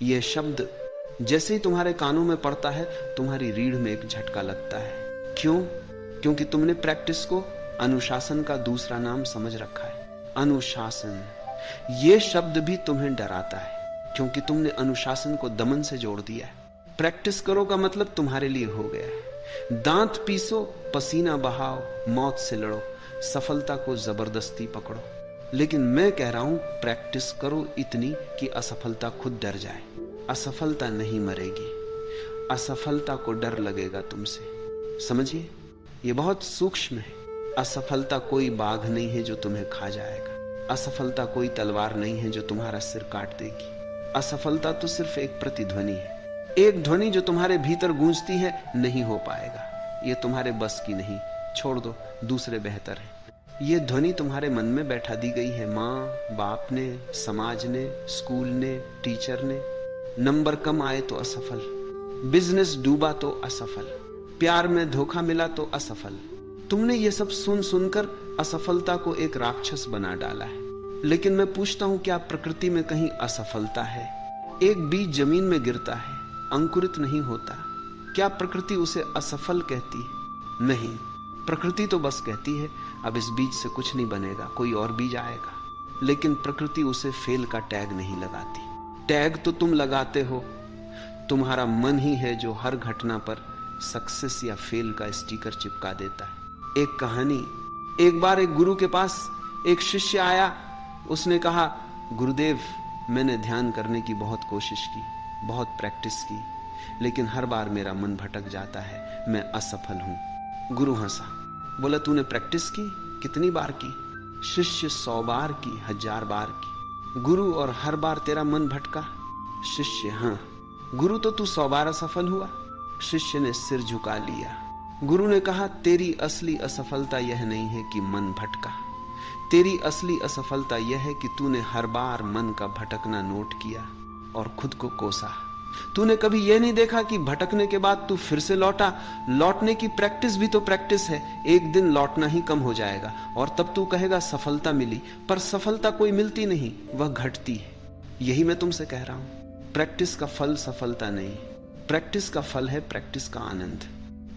यह शब्द जैसे ही तुम्हारे कानों में पड़ता है, तुम्हारी रीढ़ में एक झटका लगता है। क्यों? क्योंकि तुमने प्रैक्टिस को अनुशासन का दूसरा नाम समझ रखा है। अनुशासन, यह शब्द भी तुम्हें डराता है क्योंकि तुमने अनुशासन को दमन से जोड़ दिया है। प्रैक्टिस करो का मतलब तुम्हारे लिए हो गया है दांत पीसो, पसीना बहाओ, मौत से लड़ो, सफलता को जबरदस्ती पकड़ो। लेकिन मैं कह रहा हूं प्रैक्टिस करो इतनी कि असफलता खुद डर जाए। असफलता नहीं मरेगी, असफलता को डर लगेगा तुमसे। समझिए, ये बहुत सूक्ष्म है। असफलता कोई बाघ नहीं है जो तुम्हें खा जाएगा। असफलता कोई तलवार नहीं है जो तुम्हारा सिर काट देगी। असफलता तो सिर्फ एक प्रतिध्वनि है, एक ध्वनि जो तुम्हारे भीतर गूंजती है। नहीं हो पाएगा, ये तुम्हारे बस की नहीं, छोड़ दो, दूसरे बेहतर है। ये ध्वनि तुम्हारे मन में बैठा दी गई है, माँ बाप ने, समाज ने, स्कूल ने, टीचर ने। नंबर कम आए तो असफल, बिजनेस डूबा तो असफल, प्यार में धोखा मिला तो असफल। तुमने ये सब सुन सुनकर असफलता को एक राक्षस बना डाला है। लेकिन मैं पूछता हूं, क्या प्रकृति में कहीं असफलता है? एक बीज जमीन में गिरता है, अंकुरित नहीं होता, क्या प्रकृति उसे असफल कहती है? नहीं, प्रकृति तो बस कहती है अब इस बीज से कुछ नहीं बनेगा, कोई और बीज आएगा। लेकिन प्रकृति उसे फेल का टैग नहीं लगाती। टैग तो तुम लगाते हो। तुम्हारा मन ही है जो हर घटना पर सक्सेस या फेल का स्टिकर चिपका देता है। एक कहानी, एक बार एक गुरु के पास एक शिष्य आया। उसने कहा, गुरुदेव, मैंने ध्यान करने की बहुत कोशिश की, बहुत प्रैक्टिस की, लेकिन हर बार मेरा मन भटक जाता है, मैं असफल हूं। गुरु हंसा, बोला, तूने प्रैक्टिस की? कितनी बार की? शिष्य 100 बार की, 1000 बार की। गुरु, और हर बार तेरा मन भटका? शिष्य, हां। गुरु, तो तू 100 बार असफल हुआ? शिष्य ने सिर झुका लिया। गुरु ने कहा, तेरी असली असफलता यह नहीं है कि मन भटका, तेरी असली असफलता यह है कि तूने हर बार मन का भटकना नोट किया और खुद को कोसा। तूने कभी यह नहीं देखा कि भटकने के बाद तू फिर से लौटा। लौटने की प्रैक्टिस भी तो प्रैक्टिस है। एक दिन लौटना ही कम हो जाएगा और तब तू कहेगा सफलता मिली, पर सफलता कोई मिलती नहीं, वह घटती है। यही मैं तुमसे कह रहा हूं, प्रैक्टिस का फल सफलता नहीं, प्रैक्टिस का फल है प्रैक्टिस का आनंद।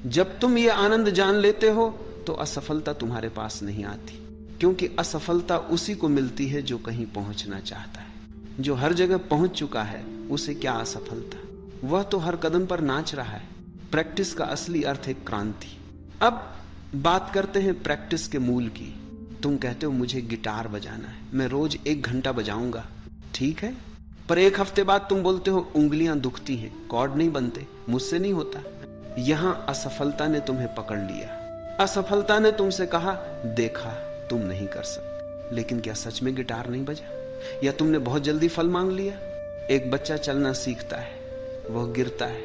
जब तुम ये आनंद जान लेते हो तो असफलता तुम्हारे पास नहीं आती, क्योंकि असफलता उसी को मिलती है जो कहीं पहुंचना चाहता है। जो हर जगह पहुंच चुका है उसे क्या असफलता, वह तो हर कदम पर नाच रहा है। प्रैक्टिस का असली अर्थ है क्रांति। अब बात करते हैं प्रैक्टिस के मूल की। तुम कहते हो मुझे गिटार बजाना है, मैं रोज 1 घंटा बजाऊंगा, ठीक है, पर 1 हफ्ते बाद तुम बोलते हो उंगलियां दुखती हैं, कॉर्ड नहीं बनते, मुझसे नहीं होता। यहां असफलता ने तुम्हें पकड़ लिया। असफलता ने तुमसे कहा, देखा तुम नहीं कर सकते। लेकिन क्या सच में गिटार नहीं बजा? या तुमने बहुत जल्दी फल मांग लिया? एक बच्चा चलना सीखता है, वह गिरता है,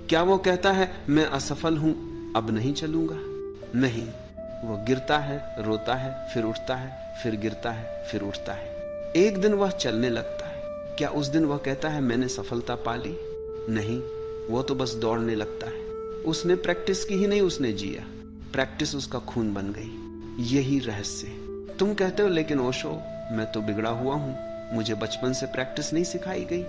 क्या वो कहता है मैं असफल हूं, अब नहीं चलूंगा? नहीं, वह गिरता है, रोता है, फिर उठता है, फिर गिरता है, फिर उठता है। एक दिन वह चलने लगता है, क्या उस दिन वह कहता है मैंने सफलता पा ली? नहीं, वो तो बस दौड़ने लगता है। उसने प्रैक्टिस की ही नहीं, उसने जिया। प्रैक्टिस उसका खून बन गई। यही रहस्य है। तुम कहते हो लेकिन ओशो, मैं तो बिगड़ा हुआ हूं, मुझे बचपन से प्रैक्टिस नहीं सिखाई गई।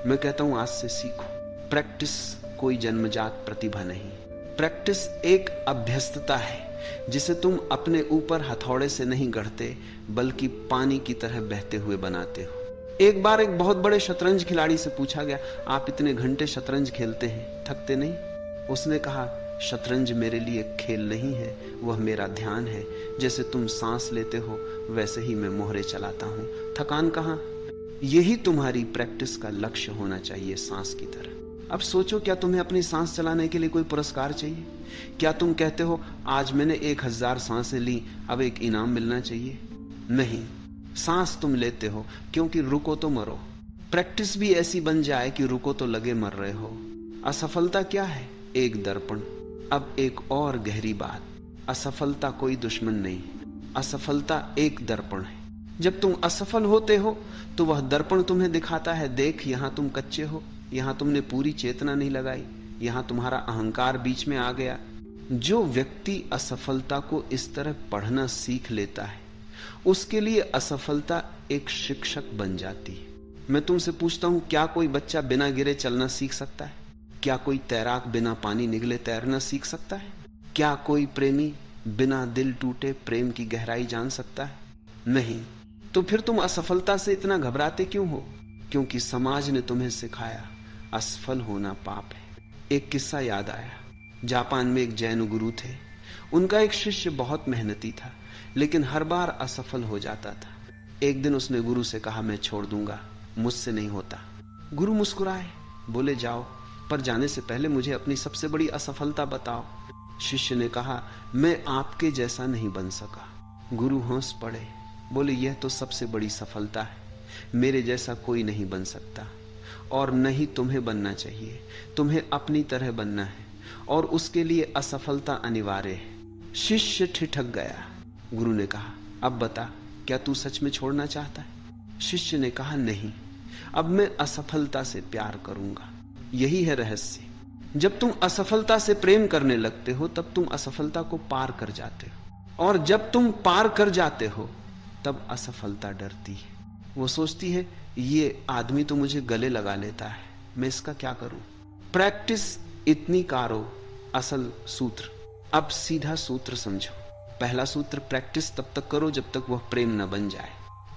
मैं कहता हूं आज से सीखो। प्रैक्टिस कोई जन्मजात प्रतिभा नहीं, प्रैक्टिस एक अभ्यस्तता है जिसे तुम अपने ऊपर हथौड़े से नहीं गढ़ते, बल्कि पानी की तरह बहते हुए बनाते हो। एक बार एक बहुत बड़े शतरंज खिलाड़ी से पूछा गया, आप इतने घंटे शतरंज खेलते हैं, थकते नहीं? उसने कहा, शतरंज मेरे लिए खेल नहीं है, वह मेरा ध्यान है। जैसे तुम सांस लेते हो वैसे ही मैं मोहरे चलाता हूं, थकान कहां? यही तुम्हारी प्रैक्टिस का लक्ष्य होना चाहिए, सांस की तरह। अब सोचो, क्या तुम्हें अपनी सांस चलाने के लिए कोई पुरस्कार चाहिए? क्या तुम कहते हो आज मैंने 1000 सांसें ली, अब एक इनाम मिलना चाहिए? नहीं, सांस तुम लेते हो क्योंकि रुको तो मरो। प्रैक्टिस भी ऐसी बन जाए कि रुको तो लगे मर रहे हो। असफलता क्या है? एक दर्पण। अब एक और गहरी बात, असफलता कोई दुश्मन नहीं, असफलता एक दर्पण है। जब तुम असफल होते हो तो वह दर्पण तुम्हें दिखाता है, देख यहां तुम कच्चे हो, यहां तुमने पूरी चेतना नहीं लगाई, यहां तुम्हारा अहंकार बीच में आ गया। जो व्यक्ति असफलता को इस तरह पढ़ना सीख लेता है, उसके लिए असफलता एक शिक्षक बन जाती है। मैं तुमसे पूछता हूं, क्या कोई बच्चा बिना गिरे चलना सीख सकता है? क्या कोई तैराक बिना पानी निगले तैरना सीख सकता है? क्या कोई प्रेमी बिना दिल टूटे प्रेम की गहराई जान सकता है? नहीं। तो फिर तुम असफलता से इतना घबराते क्यों हो? क्योंकि समाज ने तुम्हें सिखाया असफल होना पाप है। एक किस्सा याद आया। जापान में एक जैन गुरु थे। उनका एक शिष्य बहुत मेहनती था, लेकिन हर बार असफल हो जाता था। एक दिन उसने गुरु से कहा, मैं छोड़ दूंगा, मुझसे नहीं होता। गुरु मुस्कुराए, बोले जाओ, पर जाने से पहले मुझे अपनी सबसे बड़ी असफलता बताओ। शिष्य ने कहा, मैं आपके जैसा नहीं बन सका। गुरु हंस पड़े, बोले यह तो सबसे बड़ी सफलता है। मेरे जैसा कोई नहीं बन सकता, और नहीं तुम्हें बनना चाहिए। तुम्हें अपनी तरह बनना है, और उसके लिए असफलता अनिवार्य है। शिष्य ठिठक गया। गुरु ने कहा, अब बता, क्या तू सच में छोड़ना चाहता है? शिष्य ने कहा, नहीं, अब मैं असफलता से प्यार करूंगा। यही है रहस्य। जब तुम असफलता से प्रेम करने लगते हो, तब तुम असफलता को पार कर जाते हो, और जब तुम पार कर जाते हो, तब असफलता डरती है। वो सोचती है, ये आदमी तो मुझे गले लगा लेता है, मैं इसका क्या करूं? प्रैक्टिस इतनी कारो असल सूत्र। अब सीधा सूत्र समझो। पहला सूत्र, प्रैक्टिस तब तक करो जब तक वह प्रेम न बन जाए।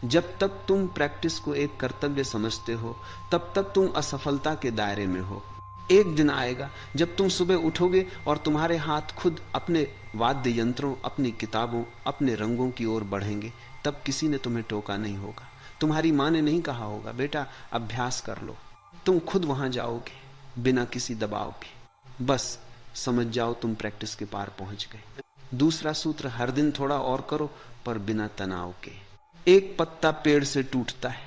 जब तक तुम प्रैक्टिस को एक कर्तव्य समझते हो, तब तक तुम असफलता के दायरे में हो। एक दिन आएगा जब तुम सुबह उठोगे और तुम्हारे हाथ खुद अपने वाद्य यंत्रों, अपनी किताबों, अपने रंगों की ओर बढ़ेंगे। तब किसी ने तुम्हें टोका नहीं होगा। तुम्हारी माँ ने नहीं कहा होगा, बेटा अभ्यास कर लो। तुम खुद वहां जाओगे बिना किसी दबाव के। बस समझ जाओ तुम प्रैक्टिस के पार पहुंच गए। दूसरा सूत्र, हर दिन थोड़ा और करो, पर बिना तनाव के। एक पत्ता पेड़ से टूटता है,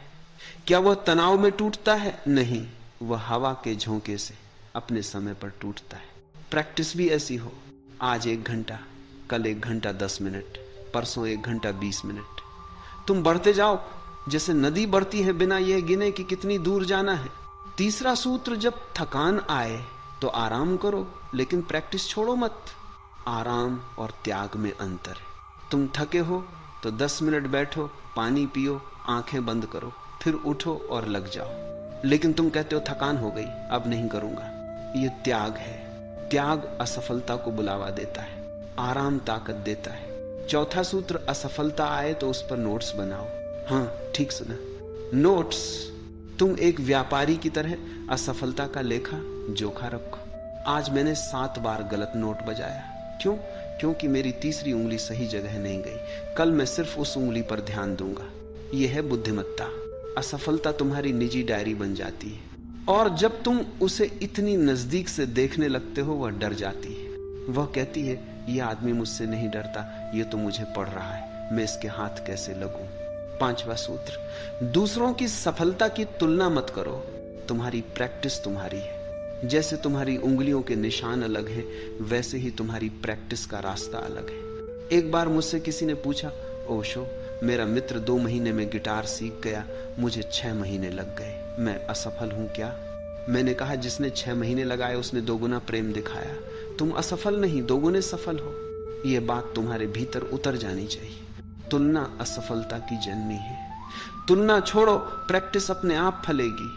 क्या वह तनाव में टूटता है? नहीं, वह हवा के झोंके से अपने समय पर टूटता है। प्रैक्टिस भी ऐसी हो। आज 1 घंटा, कल 1 घंटा 10 मिनट, परसों 1 घंटा 20 मिनट। तुम बढ़ते जाओ, जैसे नदी बढ़ती है बिना यह गिने कि कितनी दूर जाना है। तीसरा सूत्र, जब थकान आए तो आराम करो, लेकिन प्रैक्टिस छोड़ो मत। आराम और त्याग में अंतर है। तुम थके हो तो 10 मिनट बैठो, पानी पियो, आंखें बंद करो, फिर उठो और लग जाओ। लेकिन तुम कहते हो थकान हो गई, अब नहीं करूंगा। यह त्याग है। त्याग असफलता को बुलावा देता है, आराम ताकत देता है। चौथा सूत्र, असफलता आए तो उस पर नोट्स बनाओ। हाँ, ठीक सुना, नोट्स। तुम एक व्यापारी की तरह असफलता का लेखा जोखा रखो। आज मैंने 7 बार गलत नोट बजाया। क्यों? क्योंकि मेरी तीसरी उंगली सही जगह नहीं गई। कल मैं सिर्फ उस उंगली पर ध्यान दूंगा। यह है बुद्धिमत्ता। असफलता तुम्हारी निजी डायरी बन जाती है, और जब तुम उसे इतनी नजदीक से देखने लगते हो, वह डर जाती है। वह कहती है, यह आदमी मुझसे नहीं डरता, यह तो मुझे पढ़ रहा है, मैं इसके हाथ कैसे लगूं? 5वां सूत्र, दूसरों की सफलता की तुलना मत करो। तुम्हारी प्रैक्टिस तुम्हारी है। जैसे तुम्हारी उंगलियों के निशान अलग हैं, वैसे ही तुम्हारी प्रैक्टिस का रास्ता अलग है। एक बार मुझसे किसी ने पूछा, ओशो, मेरा मित्र 2 महीने में गिटार सीख गया, मुझे 6 महीने लग गए, मैं असफल हूं क्या? मैंने कहा, जिसने 6 महीने लगाए उसने 2 गुना प्रेम दिखाया। तुम असफल नहीं, 2 गुने सफल हो। यह बात तुम्हारे भीतर उतर जानी चाहिए। तुलना असफलता की जन्मी है। तुलना छोड़ो, प्रैक्टिस अपने आप फलेगी।